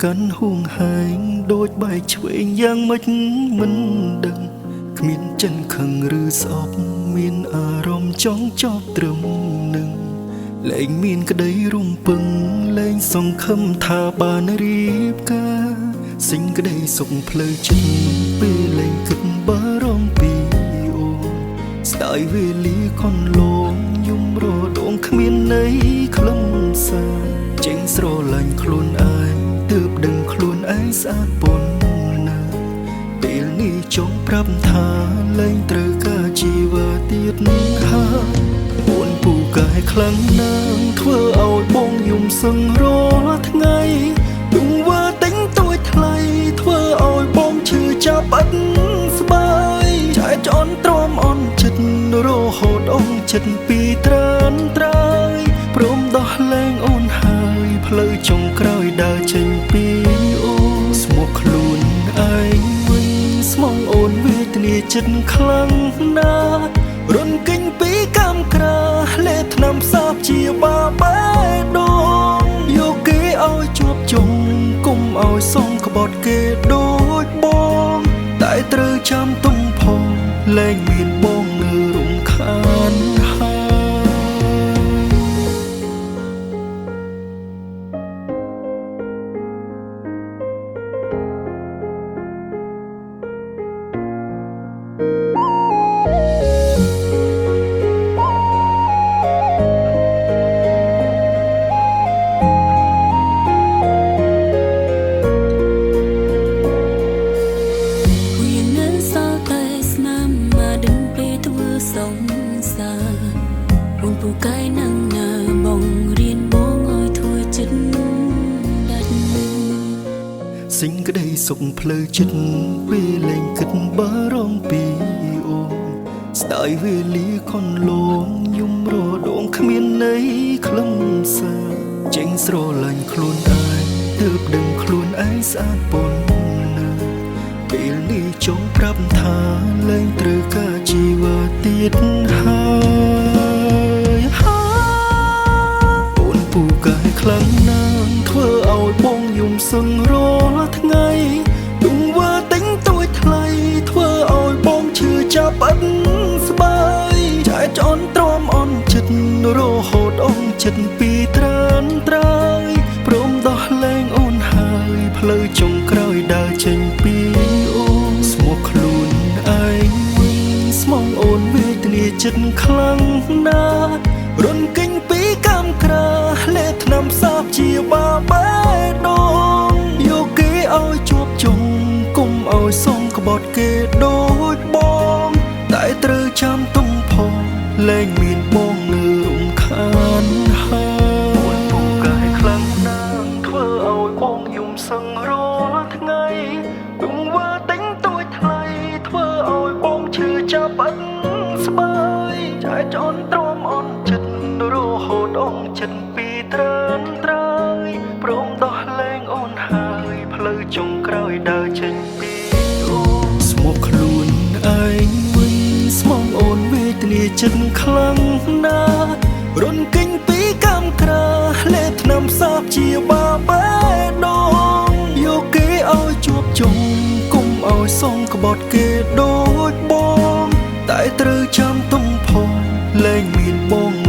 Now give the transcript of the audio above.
កាន់ហួងហែងដូចបែកឆ្វេងយ៉ាងម៉េចមិនដឹងគ្មានចិនខឹងឬស្អប់មានអារម្មណ៍ចង់ចប់ត្រឹមនឹងលែងមានក្តីរំពឹងលែងសង្ឃឹមថាបានរៀបការសេចក្តីសុខផ្លូវចិត្តពេលលែងគិតបារម្ភពីអូនស្ដាយវេលាខនលងយំរដងគ្មានន័យខ្លឹមសារចេញស្រឡាញ់ខ្លួនឯងទើបដឹងខ្លួនឯងស្អាតប៉ុណ្ណាពេលនេះចង់ប្រាប់ថាលែងត្រូវការជីវាទៀតហើយអូនពូកែខ្លាំងណាស់ធ្វើឲ្យបងយំសឹងរាល់ថ្ងៃទង្វើទិញទួយថ្លៃធ្វើឲ្យបងឈឺចាប់អត់ស្បើយចែកចន់ទ្រាំអន់ចិត្តរហូតអងចិត្តពីត្រានត្រើយព្រមដោះលែងអូនហើយផ្លូវចុងក្រោយដើរចេញពីអូនស្មុគខ្លួនឯងវិញស្មងអូនវេទនាចិត្តខ្លាំងណាស់រុនកិញពីកំក្រាលេថ្នាំសាបជាបាបែដងយកគេឲ្យជាប់ជុំគុំឲ្យសងក្បត់គេដូចបងតែត្រូវចាំទុំផងលែងមានបងនៅរំខានហើយពូកែនឹងណាបងរៀនបងឲ្យធ្វើចិត្តដាច់សេចក្តីសុខផ្លូវចិត្តពេលលែងគិតបារម្ភពីអូនស្ដាយវេលាខនលងយំរដងគ្មានន័យខ្លឹមសារចេញស្រឡាញ់ខ្លួនឯងទើបដឹងខ្លួនឯងស្អាតប៉ុណ្ណាពេលនេះចង់ប្រាប់ថាលែងត្រូវការជីវាទៀតហើយអូនពូកែខ្លាំងណាស់ធ្វើឲ្យបងយំសឹងរាល់ថ្ងៃទង្វើទិញទួយថ្លៃធ្វើឲ្យបងឈឺចាប់អត់ស្បើយចែកចន់ទ្រាំអន់ចិត្តរហូតអងចិត្តពីត្រានត្រើយព្រមដោះលែងអូនហើយផ្លូវចុងក្រោយដើរចេញពីអូនស្មុគខ្លួនឯងវិញស្មងអូនវេទនាចិត្តខ្លាំងណាស់រុនកិញពីកំក្រាលេថ្នាំសាបជាបាបែដងយកគេឲ្យជាប់ជុំគុំឲ្យសងក្បត់គេដូចបងតែត្រូវចាំទុំផងលែងមានបងនៅរំខានហើយពូកែខ្លាំងណាស់ធ្វើឲ្យបងយំសឹងរាល់ថ្ងៃទង្វើទិញទួយថ្លៃធ្វើឲ្យបងឈឺចាប់អត់ស្បើយចែកចន់ទ្រាំអន់ចិត្តរហូតអងចិត្តពីត្រានត្រើយព្រមដោះលែងអូនហើយផ្លូវចុងក្រោយដើរចេញពីអូនស្មុគខ្លួនឯងវិញស្មងអូនវេទនាចិត្តខ្លាំងណាស់រុនកិញពីកំក្រាលេថ្នាំសាបជាបាបែដងយកគេឲ្យជាប់ជុំគុំឲ្យសងក្បត់គេដូចបងតែត្រូវចាំទុំផងលែងមានបង